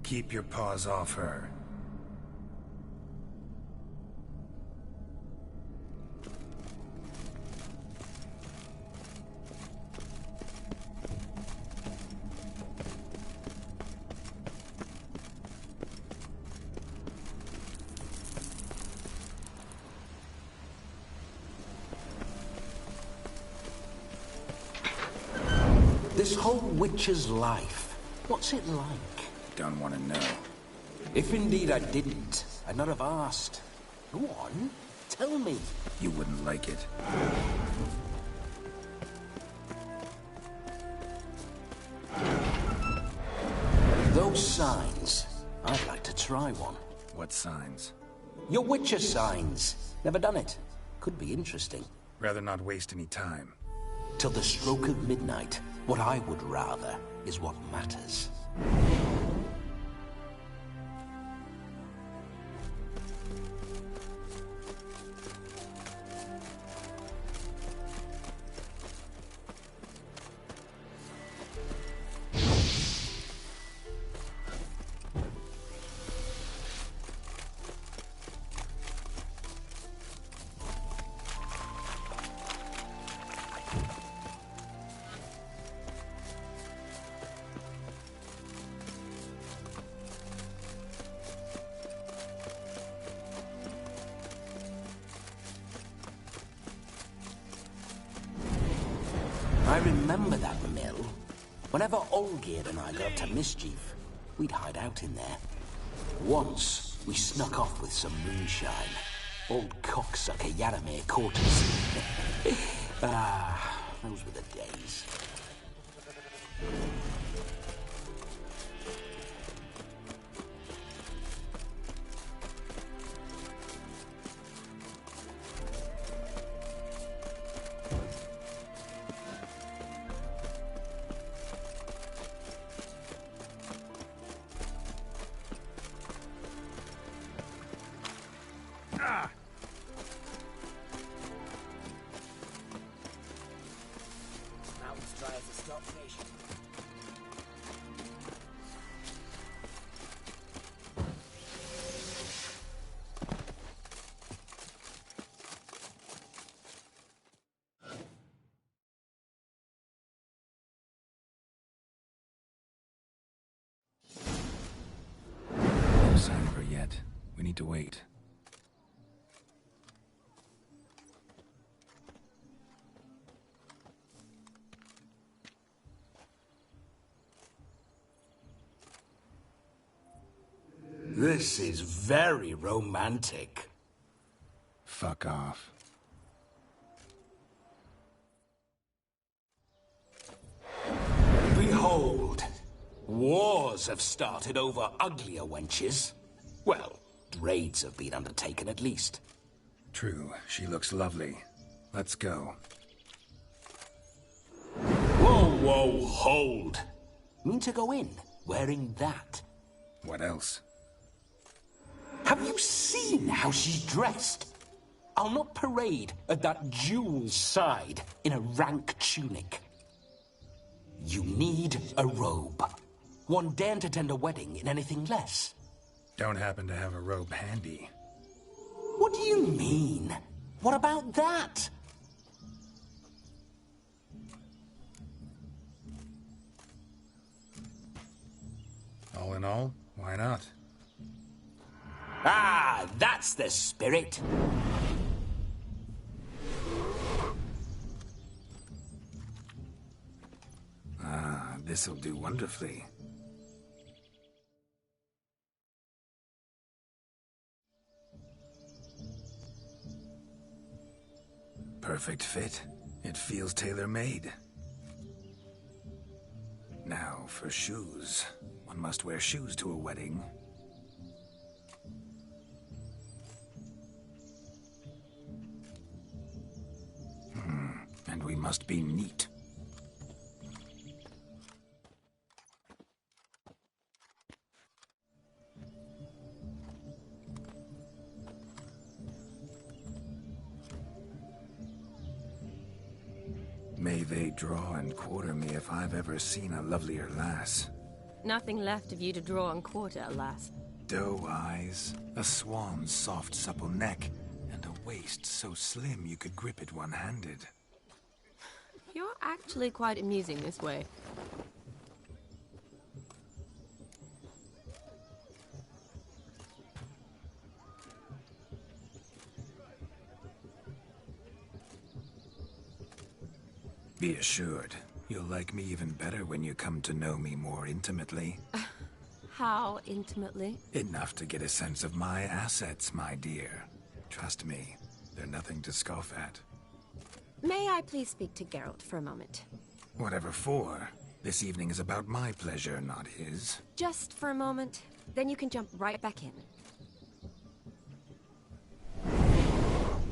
Keep your paws off her. This whole witcher's life, what's it like? Don't want to know. If indeed I didn't, I'd not have asked. Go on, tell me. You wouldn't like it. Those signs, I'd like to try one. What signs? Your witcher signs. Never done it. Could be interesting. Rather not waste any time. Till the stroke of midnight, what I would rather is what matters. I remember that mill. Whenever Olgierd and I got up to mischief, we'd hide out in there. Once, we snuck off with some moonshine. Old cocksucker Yaramir caught us. Those were the days. No sign of her yet. We need to wait. This is very romantic. Fuck off. Behold, wars have started over uglier wenches. Well, raids have been undertaken at least. True, she looks lovely. Let's go. Whoa, hold. Mean to go in, wearing that? What else? Have you seen how she's dressed? I'll not parade at that jewel's side in a rank tunic. You need a robe. One daren't attend a wedding in anything less. Don't happen to have a robe handy. What do you mean? What about that? All in all, why not? Ah, that's the spirit. Ah, this'll do wonderfully. Perfect fit. It feels tailor-made. Now, for shoes. One must wear shoes to a wedding. And we must be neat. May they draw and quarter me if I've ever seen a lovelier lass. Nothing left of you to draw and quarter, alas. Doe eyes, a swan's soft, supple neck, and a waist so slim you could grip it one-handed. You're actually quite amusing this way. Be assured, you'll like me even better when you come to know me more intimately. How intimately? Enough to get a sense of my assets, my dear. Trust me, they're nothing to scoff at. May I please speak to Geralt for a moment? Whatever for. This evening is about my pleasure, not his. Just for a moment, then you can jump right back in.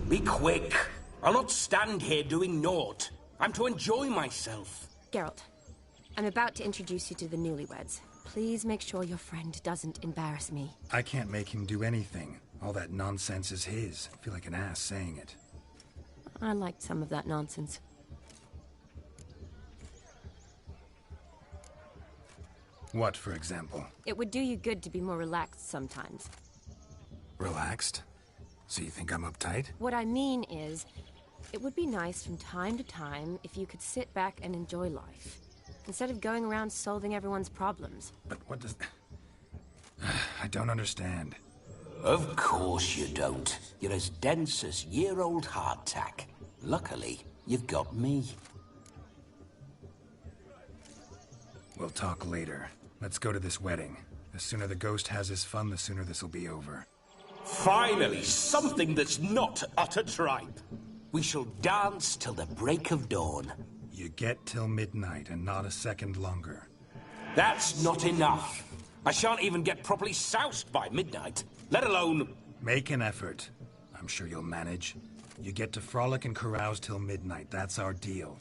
Be quick! I'll not stand here doing naught. I'm to enjoy myself. Geralt, I'm about to introduce you to the newlyweds. Please make sure your friend doesn't embarrass me. I can't make him do anything. All that nonsense is his. I feel like an ass saying it. I liked some of that nonsense. What, for example? It would do you good to be more relaxed sometimes. Relaxed? So you think I'm uptight? What I mean is, it would be nice from time to time if you could sit back and enjoy life, instead of going around solving everyone's problems. But what does... I don't understand. Of course you don't. You're as dense as year-old hardtack. Luckily, you've got me. We'll talk later. Let's go to this wedding. The sooner the ghost has his fun, the sooner this'll be over. Finally, something that's not utter tripe. We shall dance till the break of dawn. You get till midnight and not a second longer. That's not enough. I shan't even get properly soused by midnight, let alone... Make an effort. I'm sure you'll manage. You get to frolic and carouse till midnight. That's our deal.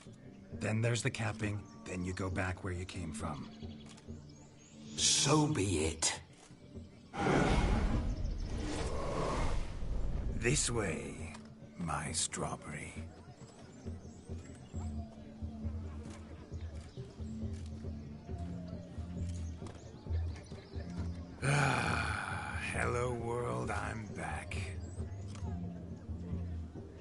Then there's the capping, then you go back where you came from. So be it. This way, my strawberry. Hello world, I'm back.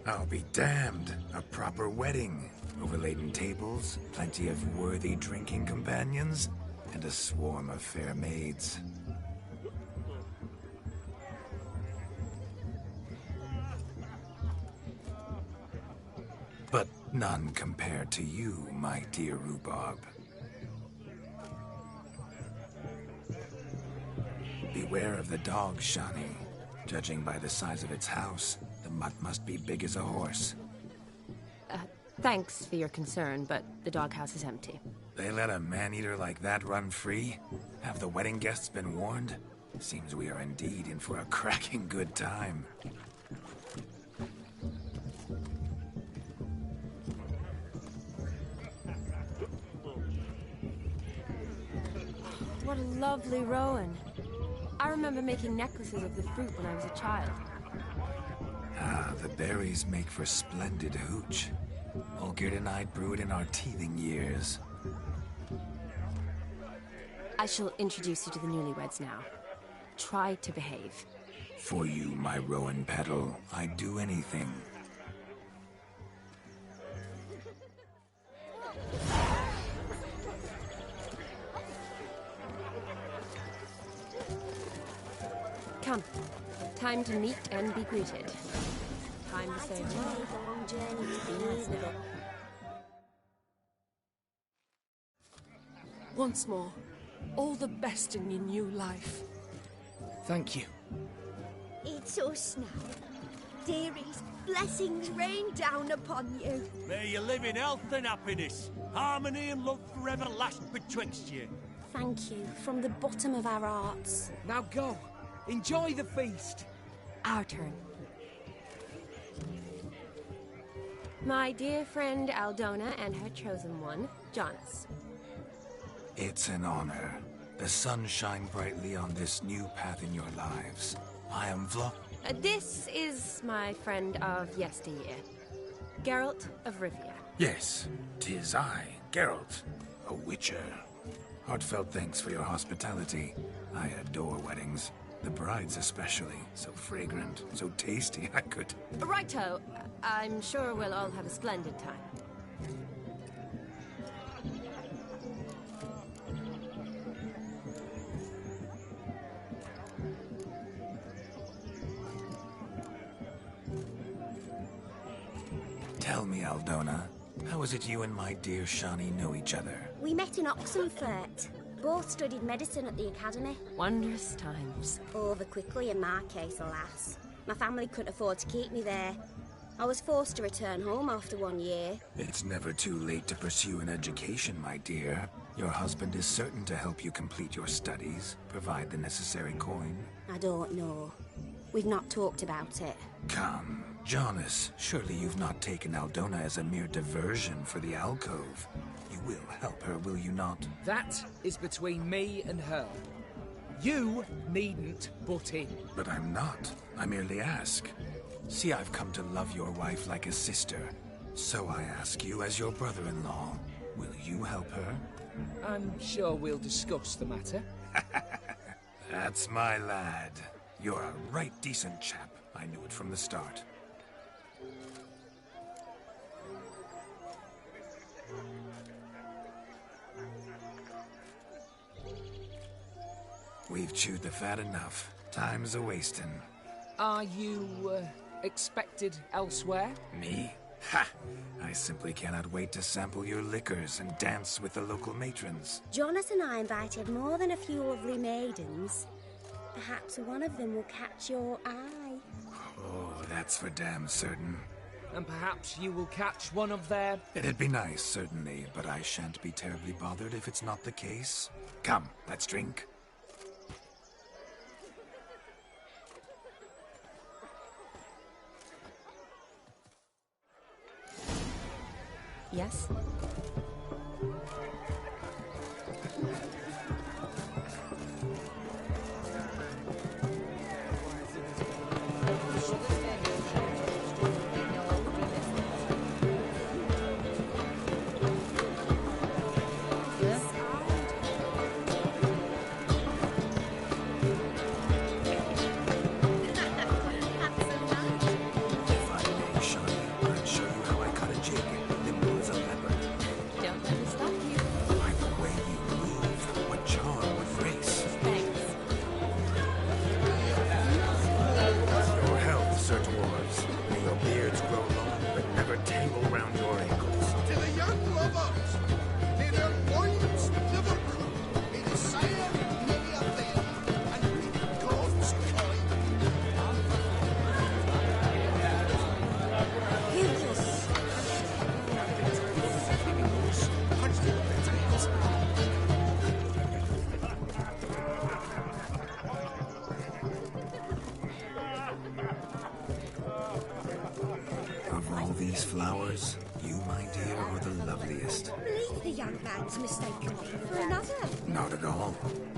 I'll be damned. A proper wedding. Overladen tables, plenty of worthy drinking companions, and a swarm of fair maids. But none compared to you, my dear rhubarb. Beware of the dog, Shani. Judging by the size of its house, the mutt must be big as a horse. Thanks for your concern, but the doghouse is empty. They let a man-eater like that run free? Have the wedding guests been warned? Seems we are indeed in for a cracking good time. What a lovely rowan. I remember making necklaces of the fruit when I was a child. Ah, the berries make for splendid hooch. Olgierd and I brewed in our teething years. I shall introduce you to the newlyweds now. Try to behave. For you, my rowan petal, I'd do anything. Come. Time to meet and be greeted. Time to say hello. Be nice now. Once more, all the best in your new life. Thank you. It's us now. Dearies, blessings rain down upon you. May you live in health and happiness. Harmony and love forever last betwixt you. Thank you from the bottom of our hearts. Now go. Enjoy the feast. Our turn. My dear friend Aldona and her chosen one, Jonas. It's an honor. The sun shine brightly on this new path in your lives. I am This is my friend of yesteryear, Geralt of Rivia. Yes, 'tis I, Geralt, a witcher. Heartfelt thanks for your hospitality. I adore weddings. The brides especially. So fragrant, so tasty, I could... Righto. I'm sure we'll all have a splendid time. Tell me, Aldona, how is it you and my dear Shani know each other? We met in Oxenfurt. Both studied medicine at the academy. Wondrous times. Over quickly in my case, alas. My family couldn't afford to keep me there. I was forced to return home after 1 year. It's never too late to pursue an education, my dear. Your husband is certain to help you complete your studies, provide the necessary coin. I don't know. We've not talked about it. Come, Jonas, surely you've not taken Aldona as a mere diversion for the alcove. You will help her, will you not? That is between me and her. You needn't butt in. But I'm not. I merely ask. See, I've come to love your wife like a sister. So I ask you as your brother-in-law, will you help her? I'm sure we'll discuss the matter. That's my lad. You're a right decent chap. I knew it from the start. We've chewed the fat enough. Time's a-wasting. Are you, expected elsewhere? Me? Ha! I simply cannot wait to sample your liquors and dance with the local matrons. Jonas and I invited more than a few lovely maidens. Perhaps one of them will catch your eye. Oh, that's for damn certain. And perhaps you will catch one of their... It'd be nice, certainly, but I shan't be terribly bothered if it's not the case. Come, let's drink. Yes? These flowers, you, my dear, are the loveliest. Believe the young man's mistaken me for another. Not at all.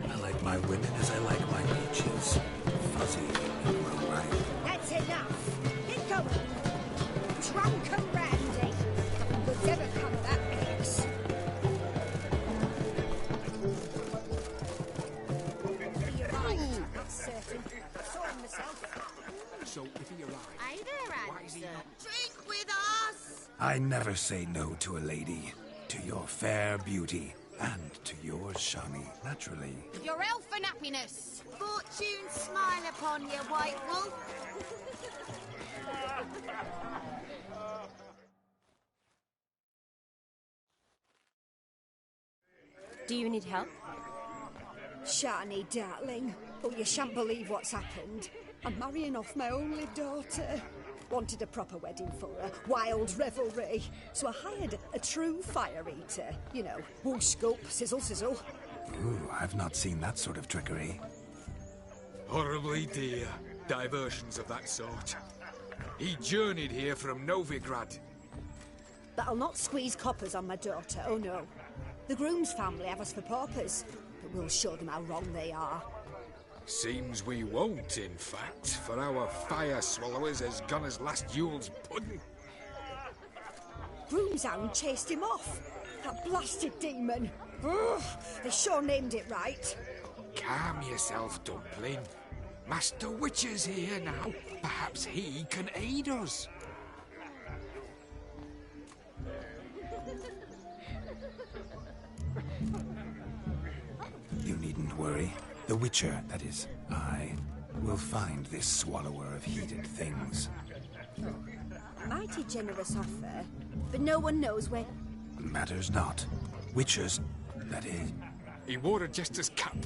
I like my women as I like my peaches. Fuzzy and well ripe. That's enough. Get going. Drunken Randy. Nothing good's ever come of that mix. He arrived. That's certain. I saw him myself. So if he arrives... Hey there, Anderson. Drink with us! I never say no to a lady. To your fair beauty. And to yours, Shani, naturally. Your elfin happiness. Fortune smile upon you, White Wolf. Do you need help? Shani, darling. Oh, you shan't believe what's happened. I'm marrying off my only daughter. Wanted a proper wedding for her, wild revelry. So I hired a true fire eater. You know, whoosh, scoop, sizzle, sizzle. Ooh, I've not seen that sort of trickery. Horribly dear diversions of that sort. He journeyed here from Novigrad. But I'll not squeeze coppers on my daughter, oh no. The groom's family have us for paupers, but we'll show them how wrong they are. Seems we won't, in fact, for our fire swallowers has gone as last Yule's pudding. Groom's hound chased him off. That blasted demon. Ugh, they sure named it right. Calm yourself, Dumpling. Master Witcher's here now. Perhaps he can aid us. You needn't worry. The Witcher, that is, I, will find this swallower of heated things. Mighty generous offer, but no one knows where... Matters not. Witchers, that is, He wore a jester's cap.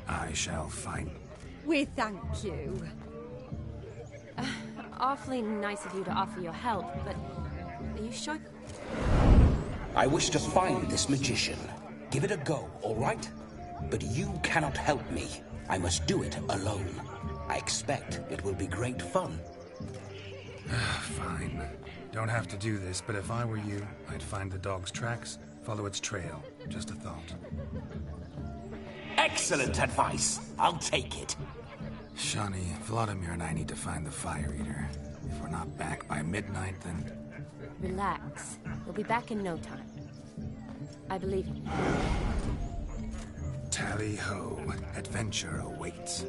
I shall find... We thank you. Awfully nice of you to offer your help, but are you sure? I wish to find this magician. Give it a go, all right? But you cannot help me. I must do it alone. I expect it will be great fun. Fine. Don't have to do this, but if I were you, I'd find the dog's tracks, follow its trail. Just a thought. Excellent advice. I'll take it. Shani, Vladimir and I need to find the Fire Eater. If we're not back by midnight, then... Relax. We'll be back in no time. I believe in you. Tally-ho. Adventure awaits.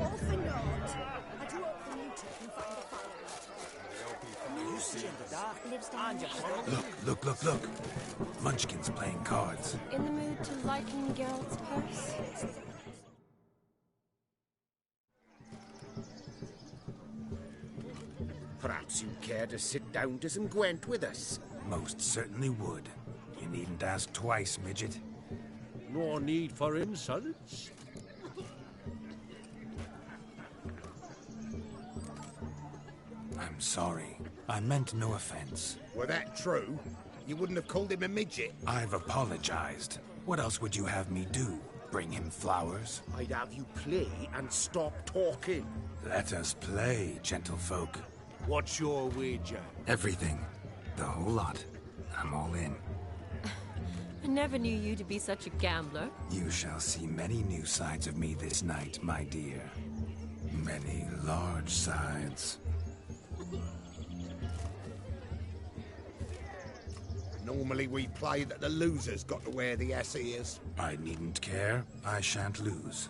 All for naught. I do hope the mutant can find the Fire Look. Munchkin's playing cards. In the mood to lighten Geralt's purse? Perhaps you'd care to sit down to some Gwent with us. Most certainly would. You needn't ask twice, midget. No need for insults. I'm sorry. I meant no offense. Were that true, you wouldn't have called him a midget. I've apologized. What else would you have me do? Bring him flowers? I'd have you play and stop talking. Let us play, gentlefolk. What's your wager? Everything. The whole lot. I'm all in. I never knew you to be such a gambler. You shall see many new sides of me this night, my dear. Many large sides. Normally we play that the loser's got to wear the ass ears. I needn't care. I shan't lose.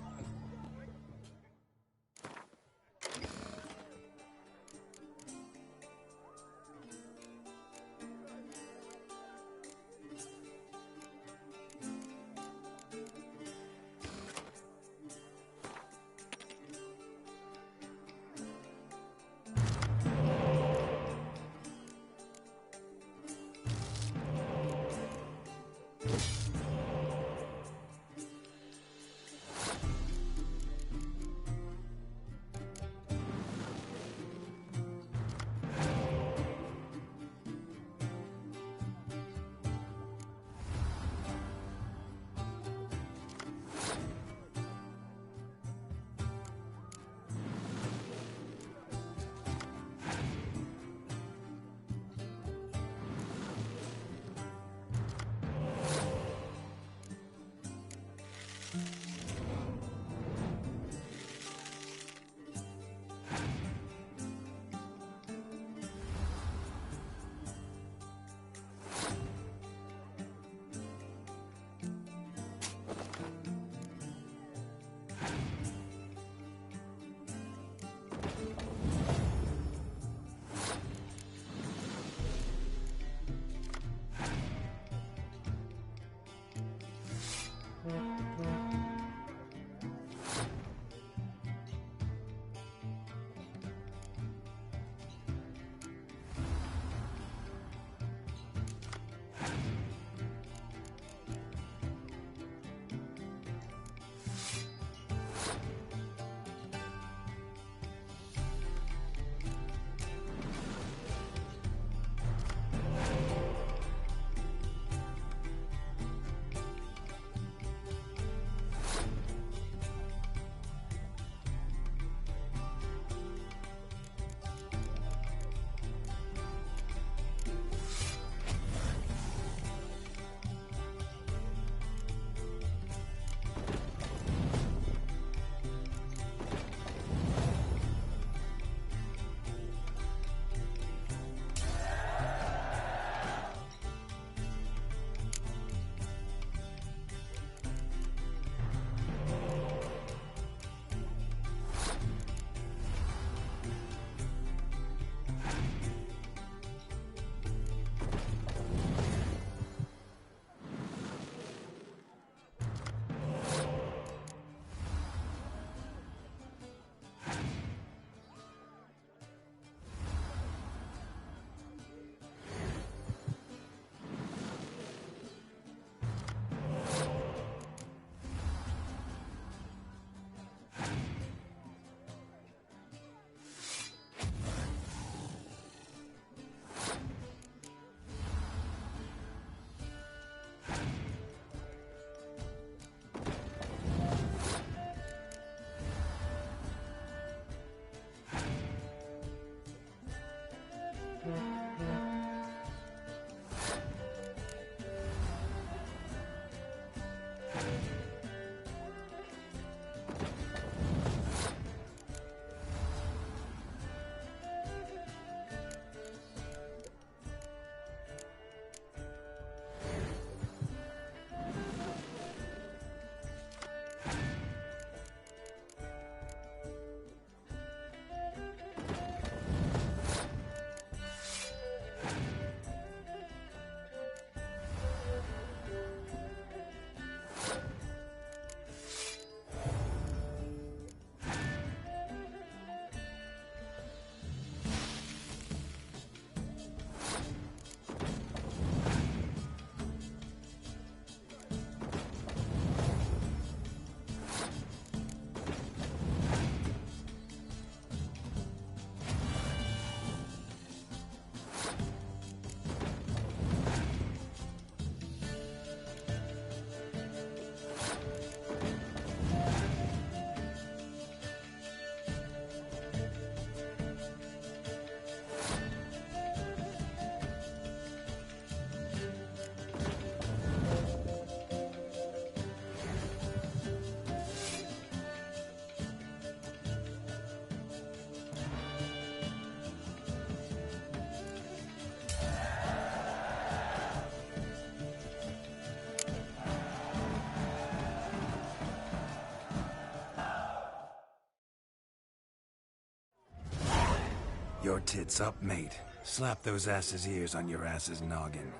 Your tits up, mate. Slap those asses' ears on your ass's noggin.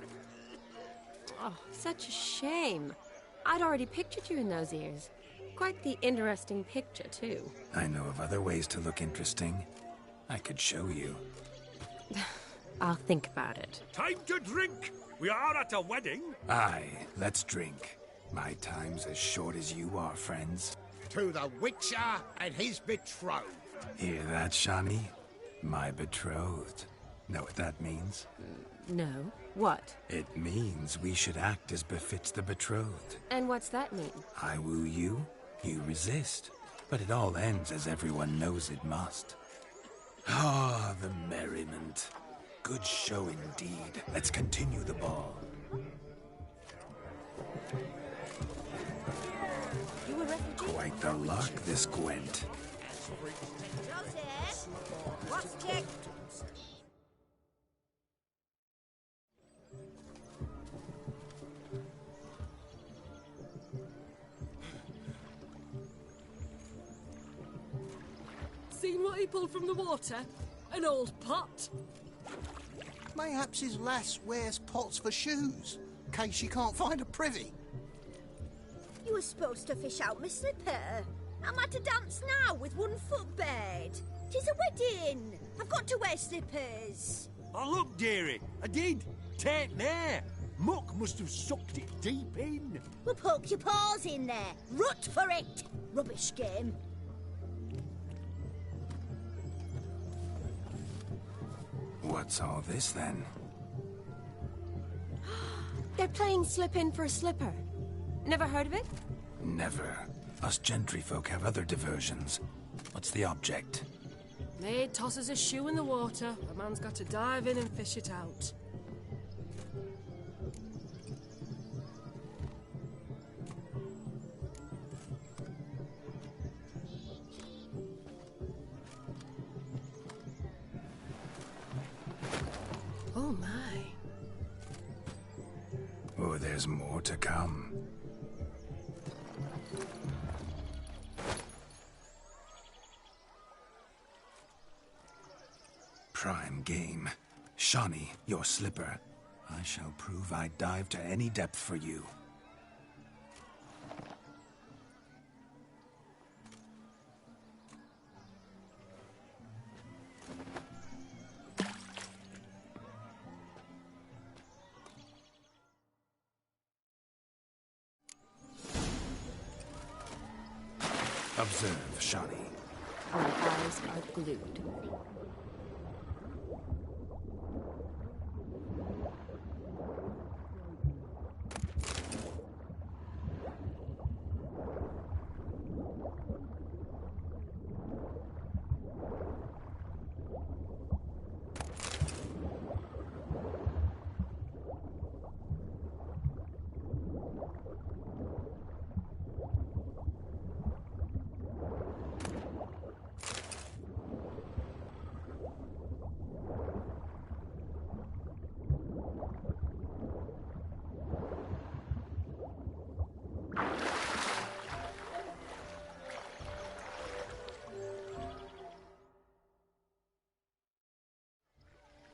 Oh, such a shame. I'd already pictured you in those ears. Quite the interesting picture, too. I know of other ways to look interesting. I could show you. I'll think about it. Time to drink! We are at a wedding. Aye, let's drink. My time's as short as you are, friends. To the Witcher and his betrothed. Hear that, Shani? My betrothed. Know what that means? No. What? It means we should act as befits the betrothed. And what's that mean? I woo you, you resist. But it all ends as everyone knows it must. Ah, the merriment. Good show indeed. Let's continue the ball. You a refugee? Quite the luck, this Gwent. Joseph, what's tick? Seen what he pulled from the water? An old pot. Mayhaps his lass wears pots for shoes, in case she can't find a privy. You were supposed to fish out my slipper. I'm at a dance now with one foot bared. 'Tis a wedding. I've got to wear slippers. Oh, look, dearie. I did. Take there. Muck must have sucked it deep in. Well, poke your paws in there. Rut for it. Rubbish game. What's all this, then? They're playing slip in for a slipper. Never heard of it? Never. Us gentry folk have other diversions. What's the object? Maid tosses a shoe in the water. A man's got to dive in and fish it out. Oh my. Oh, there's more to come. Prime game. Shani, your slipper. I shall prove I dive to any depth for you. Observe, Shani. My eyes are glued.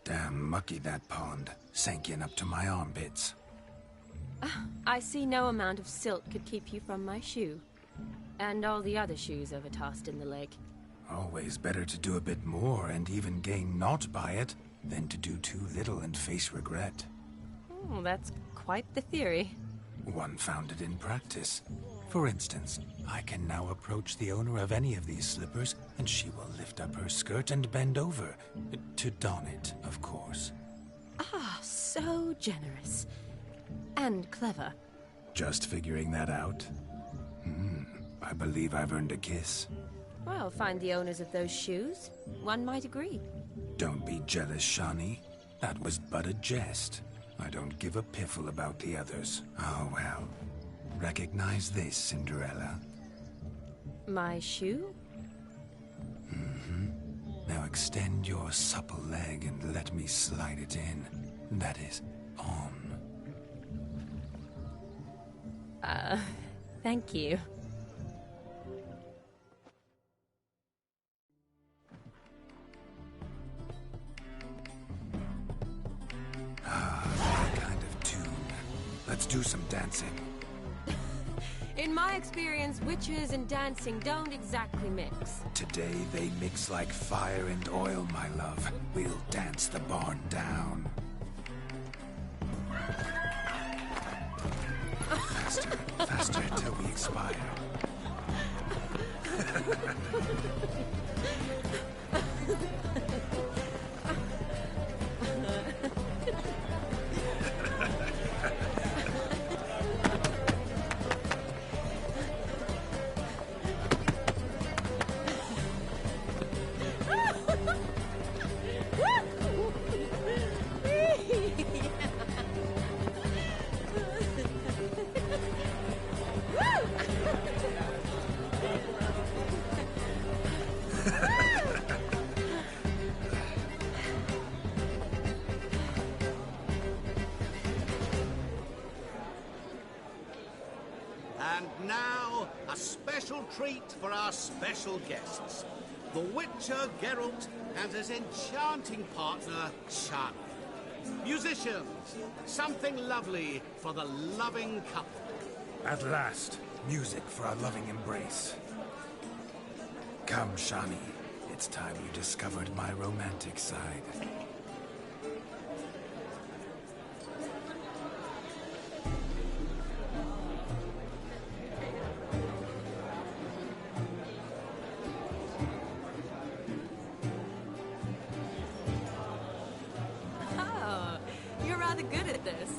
Damn mucky, that pond. Sank in up to my armpits. I see no amount of silt could keep you from my shoe. And all the other shoes overtossed in the lake. Always better to do a bit more and even gain naught by it than to do too little and face regret. Oh, that's quite the theory. One founded in practice. For instance, I can now approach the owner of any of these slippers, and she will lift up her skirt and bend over. To don it, of course. Ah, so generous. And clever. Just figuring that out? I believe I've earned a kiss. Well, find the owners of those shoes. One might agree. Don't be jealous, Shani. That was but a jest. I don't give a piffle about the others. Oh, well. Recognize this, Cinderella. My shoe? Now extend your supple leg and let me slide it in. That is, on. Thank you. Let's do some dancing. In my experience, witches and dancing don't exactly mix. Today they mix like fire and oil, my love. We'll dance the barn down. Faster, faster till we expire. And now, a special treat for our special guests. The Witcher Geralt and his enchanting partner, Shani. Musicians, something lovely for the loving couple. At last, music for our loving embrace. Come, Shani. It's time you discovered my romantic side. Oh, you're rather good at this.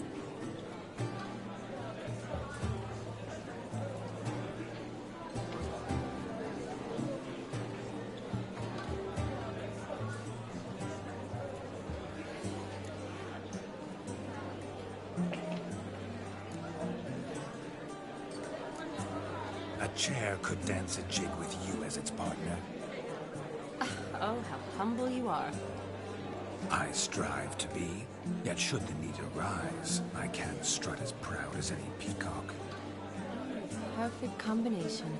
A chair could dance a jig with you as its partner. Oh, how humble you are. I strive to be, yet should the need arise, I can't strut as proud as any peacock. Perfect combination.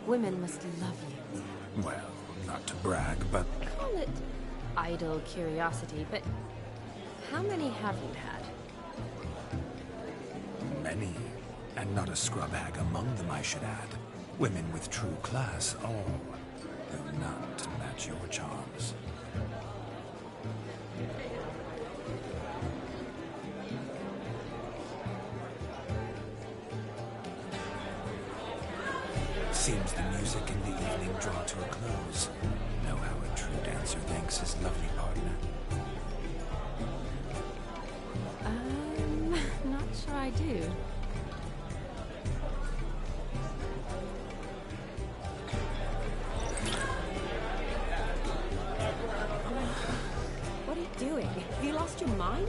Women must love you. Well, not to brag, but Call it idle curiosity, but how many have you had? many. And not a scrub hag among them, I should add. Women with true class, all, though none to match your charms. Seems the music and the evening draw to a close. Know how a true dancer thanks his lovely partner. Not sure I do. What are you doing? Have you lost your mind?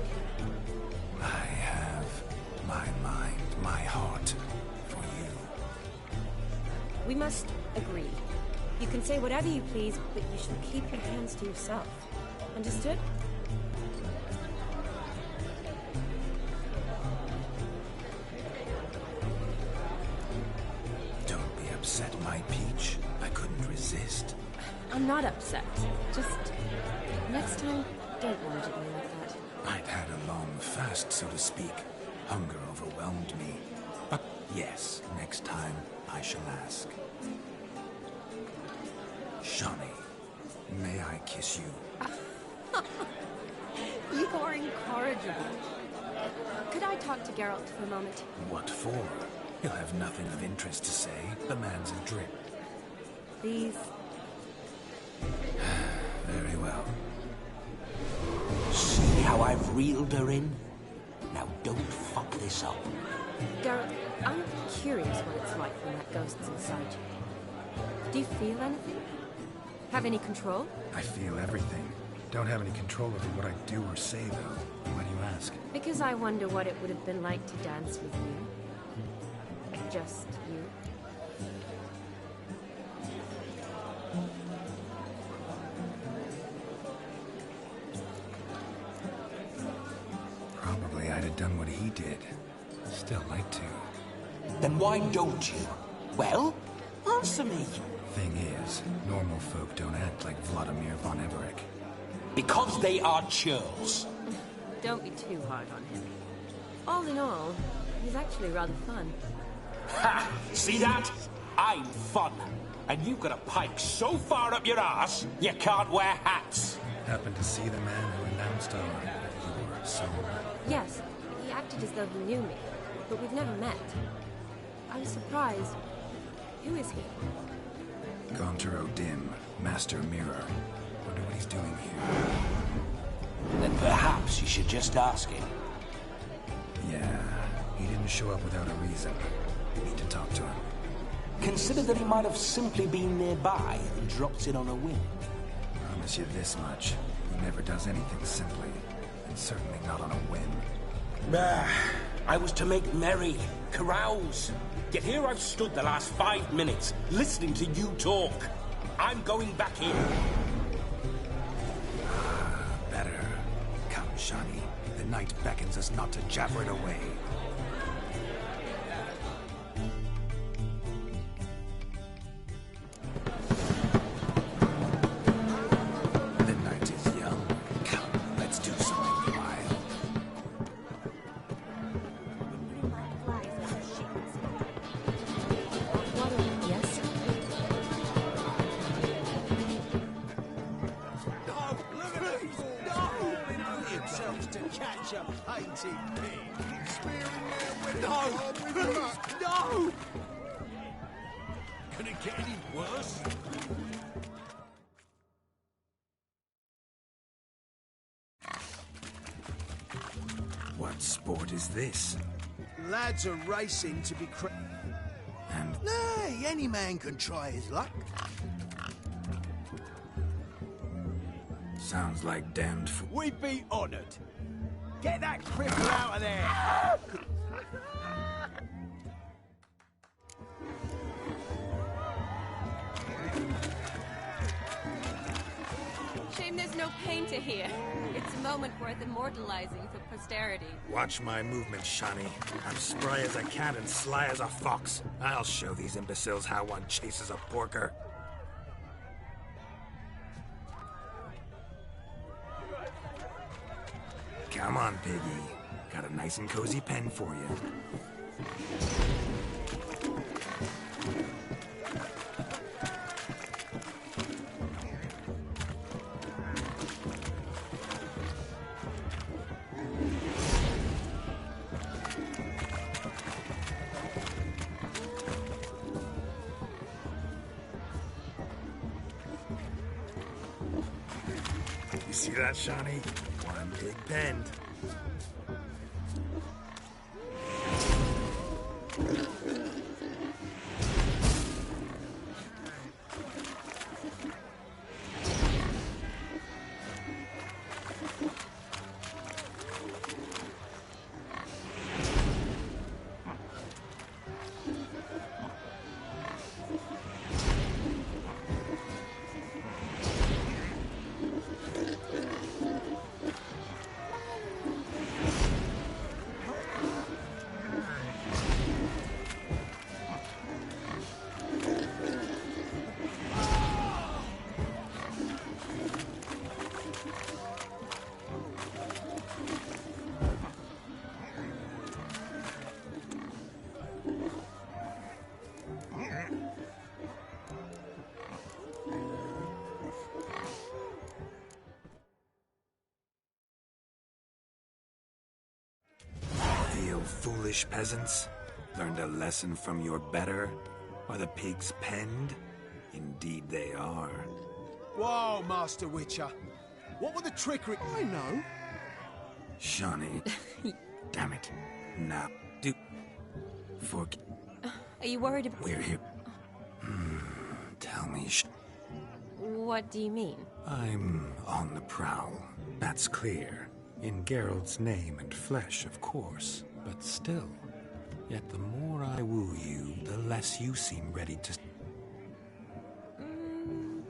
I have my mind, my heart for you. We must agree. You can say whatever you please, but you shall keep your hands to yourself. Understood? Don't be upset, my peach. I couldn't resist. I'm not upset. Just next time, don't lunge at me like that. I'd had a long fast, so to speak. Hunger overwhelmed me. But yes, next time I shall ask. Shani, may I kiss you? You are incorrigible. Could I talk to Geralt for a moment? What for? He'll have nothing of interest to say. The man's adrift. Please. Very well. See how I've reeled her in? Now don't fuck this up. Geralt, I'm curious what it's like when that ghost's inside you. Do you feel anything? Have any control? I feel everything. Don't have any control over what I do or say, though. Why do you ask? Because I wonder what it would have been like to dance with you. Just you. Probably I'd have done what he did. Still like to. Then why don't you? Well, answer me. Thing is, normal folk don't act like Vladimir von Everec. Because they are churls. Don't be too hard on him. All in all, He's actually rather fun. Ha! See that? I'm fun. And you've got a pike so far up your arse, you can't wear hats. Happened to see the man who announced your son? Yes, he acted as though he knew me, but we've never met. I was surprised. Who is he? Gaunter O'Dim, Master Mirror. Wonder what he's doing here. Then perhaps you should just ask him. Yeah, he didn't show up without a reason. We need to talk to him. Consider that he might have simply been nearby and dropped in on a whim. Promise you this much. He never does anything simply. And certainly not on a whim. I was to make merry, carouse. Yet here I've stood the last 5 minutes, listening to you talk. I'm going back in. Better. Come, Shani. The night beckons us not to jabber it away. The night is young. Come, let's do something wild. Yes? To catch a painted pig. No! Please, no! Can it get any worse? What sport is this? Lads are racing to be And Nay, any man can try his luck. sounds like damned We'd be honoured. Get that cripple out of there! Shame there's no painter here. It's a moment worth immortalizing for posterity. Watch my movements, Shani. I'm spry as a cat and sly as a fox. I'll show these imbeciles how one chases a porker. Come on, piggy. Got a nice and cozy pen for you. You see that, Shani? One big pen. Foolish peasants? Learned a lesson from your better? Are the pigs penned? Indeed they are. Whoa, Master Witcher. What were the trickery? I know. Shani. Damn it. Now, Are you worried about... We're here. Tell me, What do you mean? I'm on the prowl. That's clear. In Geralt's name and flesh, of course. But still. Yet the more I woo you, the less you seem ready to...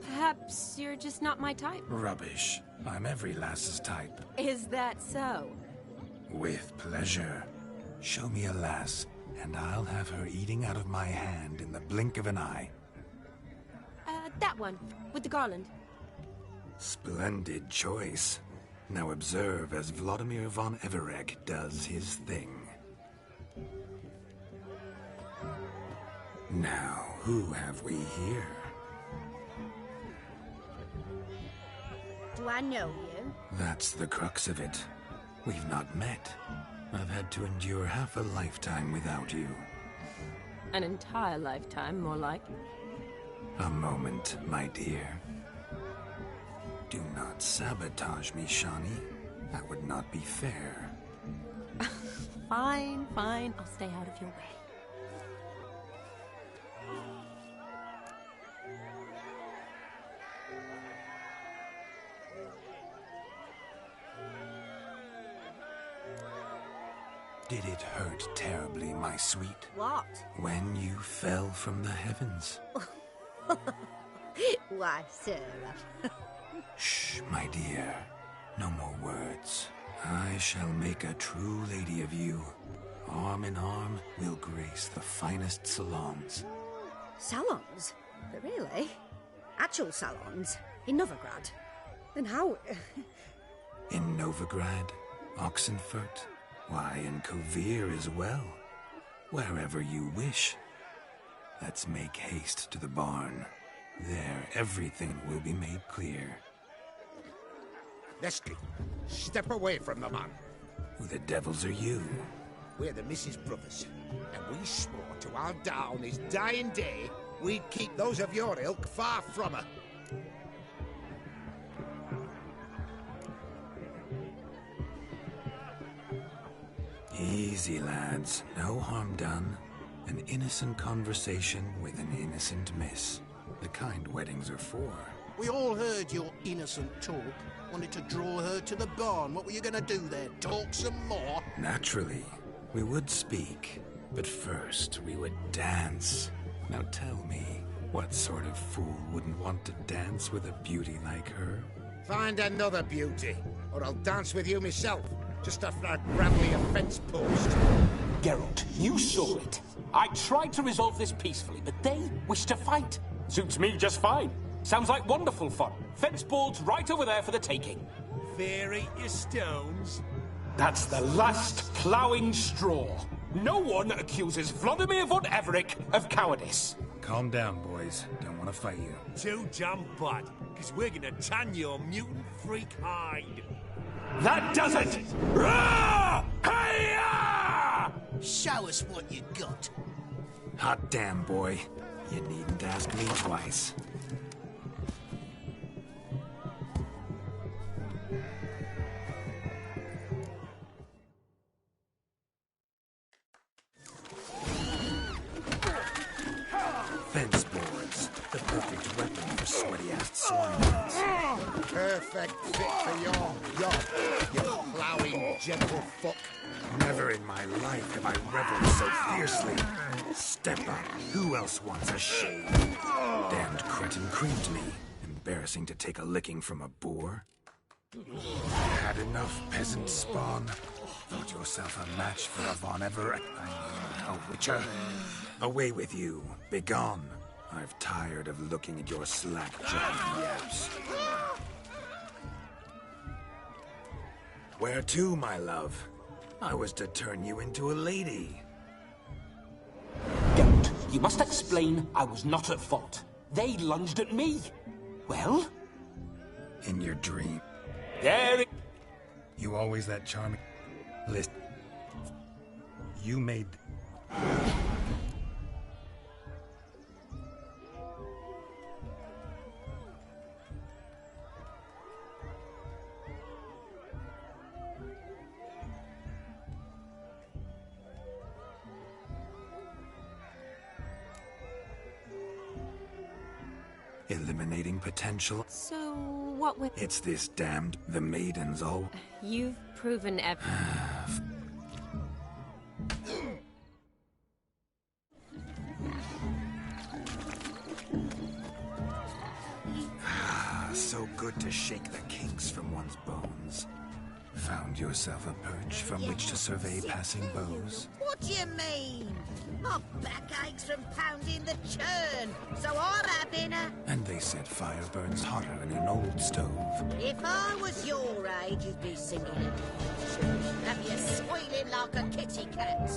Perhaps you're just not my type. Rubbish. I'm every lass's type. Is that so? With pleasure. Show me a lass, and I'll have her eating out of my hand in the blink of an eye. That one, with the garland. Splendid choice. Now observe as Vladimir von Everegg does his thing. Now, who have we here? Do I know you? That's the crux of it. We've not met. I've had to endure half a lifetime without you. An entire lifetime, more like. A moment, my dear. Do not sabotage me, Shani. That would not be fair. Fine, fine. I'll stay out of your way. Did it hurt terribly, my sweet? What? When you fell from the heavens? Why, Sarah. Shh, my dear. No more words. I shall make a true lady of you. Arm in arm, we'll grace the finest salons. Salons? But really? Actual salons? In Novigrad? Then how... In Novigrad, Oxenfurt, why, in Kovir as well. Wherever you wish. Let's make haste to the barn. There, everything will be made clear. Leslie, step away from the man. Who the devils are you? We're the Mrs. Brothers, and we swore to our dad on his dying day we'd keep those of your ilk far from her. Easy, lads. No harm done. An innocent conversation with an innocent miss. The kind weddings are for. We all heard your innocent talk. Wanted to draw her to the barn. What were you going to do there? Talk some more? Naturally. We would speak. But first, we would dance. Now tell me, what sort of fool wouldn't want to dance with a beauty like her? Find another beauty, or I'll dance with you myself. Just after I grab me a fence post. Geralt, you saw it. I tried to resolve this peacefully, but they wish to fight. Suits me just fine. Sounds like wonderful fun. Fence boards right over there for the taking. Fear eat your stones. That's the last ploughing straw. No one accuses Vladimir von Everec of cowardice. Calm down, boys. Don't want to fight you. Too damn bad, because we're gonna tan your mutant freak hide. That does it! Rah! Hi-ya! Show us what you got. Hot damn, boy. You needn't ask me twice. Fence boards. The perfect weapon for sweaty-assed swine. Perfect fit for your job, you ploughing gentlefolk. Never in my life have I reveled so fiercely. Step up. Who else wants a shave? Damned cretin creamed me. Embarrassing to take a licking from a boor. Had enough, peasant spawn. Thought yourself a match for a Von Everett. A witcher. Away with you. Begone. I've tired of looking at your slack-jawed yaps. Where to, my love? I was to turn you into a lady. Geralt, you must explain I was not at fault. They lunged at me. Well? In your dream. There it... You always that charming... Listen. You made... Eliminating potential. So, what with... It's this damned... The maidens all... You've proven So good to shake the kinks from one's bones. Found yourself a perch from which to survey passing beaux? What do you mean? My back aches from pounding the churn, so I'm having a... And they said fire burns hotter in an old stove. If I was your age, you'd be singing it. Have you squealing like a kitty cat?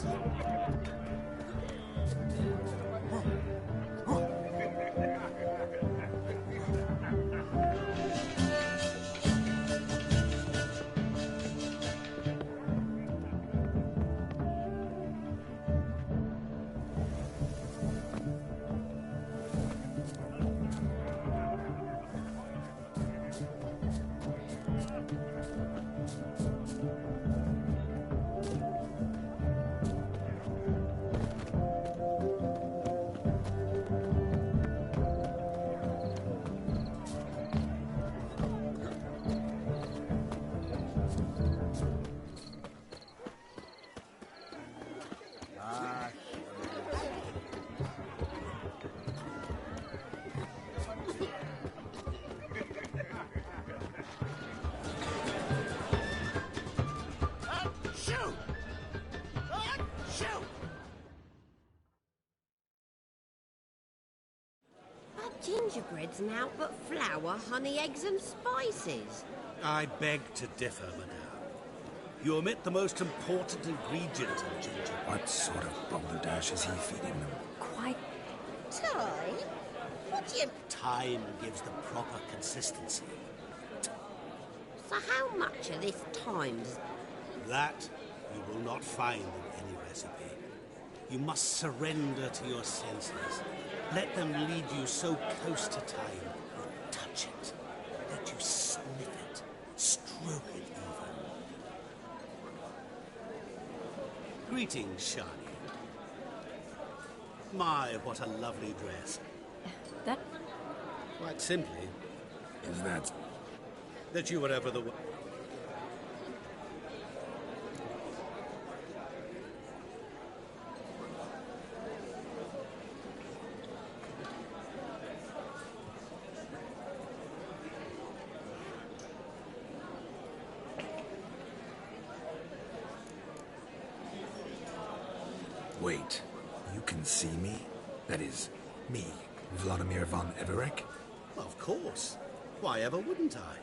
Gingerbread's naught but flour, honey, eggs and spices. I beg to differ, madame. You omit the most important ingredient in gingerbread. What sort of balderdash is he feeding them? Quite. Time? What do you... Time gives the proper consistency. So how much of this time's... That you will not find in any recipe. You must surrender to your senses. Let them lead you so close to time. You touch it. Let you sniff it. Stroke it even. Greetings, Shani. My, what a lovely dress. That... Quite simply... Is that... That you were ever the... Wait, you can see me? That is, me, Vladimir von Everec? Of course. Why ever wouldn't I?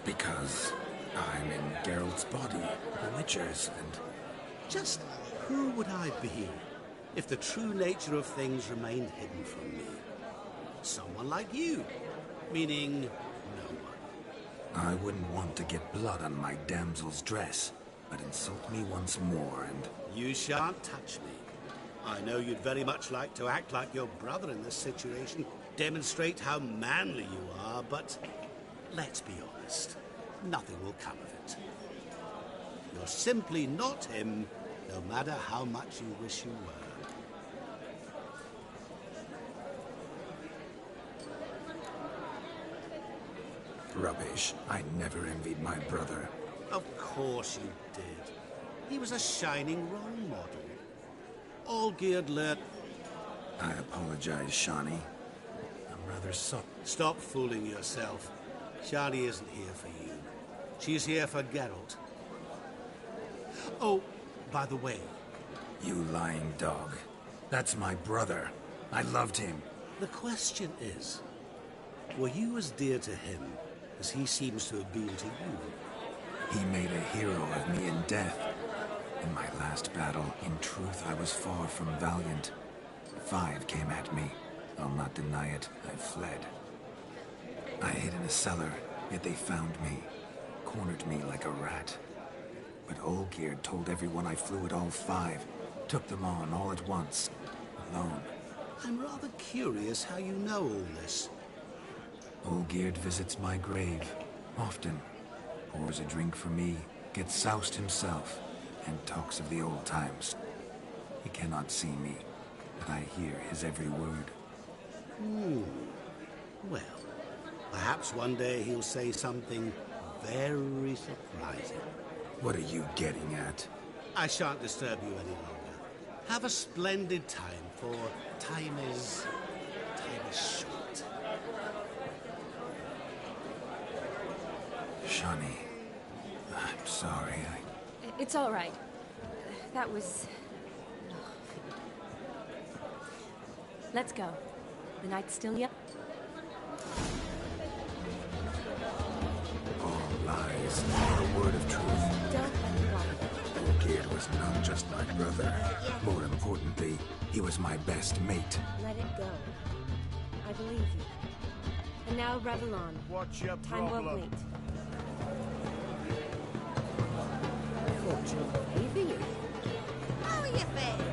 Because I'm in Geralt's body, the Witcher's, and... Just who would I be if the true nature of things remained hidden from me? Someone like you, meaning no one. I wouldn't want to get blood on my damsel's dress, but insult me once more and... You shan't touch me. I know you'd very much like to act like your brother in this situation, demonstrate how manly you are, but let's be honest, nothing will come of it. You're simply not him, no matter how much you wish you were. Rubbish. I never envied my brother. Of course you did. He was a shining role model. Olgierd learned... I apologize, Shani. I'm rather sorry. Stop fooling yourself. Shani isn't here for you. She's here for Geralt. Oh, by the way... You lying dog. That's my brother. I loved him. The question is, were you as dear to him as he seems to have been to you? He made a hero of me in death. In my last battle, in truth, I was far from valiant. 5 came at me. I'll not deny it. I fled. I hid in a cellar, yet they found me. Cornered me like a rat. But Olgierd told everyone I flew at all 5. Took them on all at once. Alone. I'm rather curious how you know all this. Olgierd visits my grave. Often. Pours a drink for me. Gets soused himself. And talks of the old times. He cannot see me, but I hear his every word. Well, perhaps one day he'll say something very surprising. What are you getting at? I shan't disturb you any longer. Have a splendid time, for time is short. Shani, I'm sorry, It's all right. That was... Let's go. The night's still young. All lies, not a word of truth. Don't let me lie. Olgierd was not just my brother. More importantly, he was my best mate. Let it go. I believe you. And now revel on. What's your Time problem? won't wait. Fortune will favor you. How are you faring?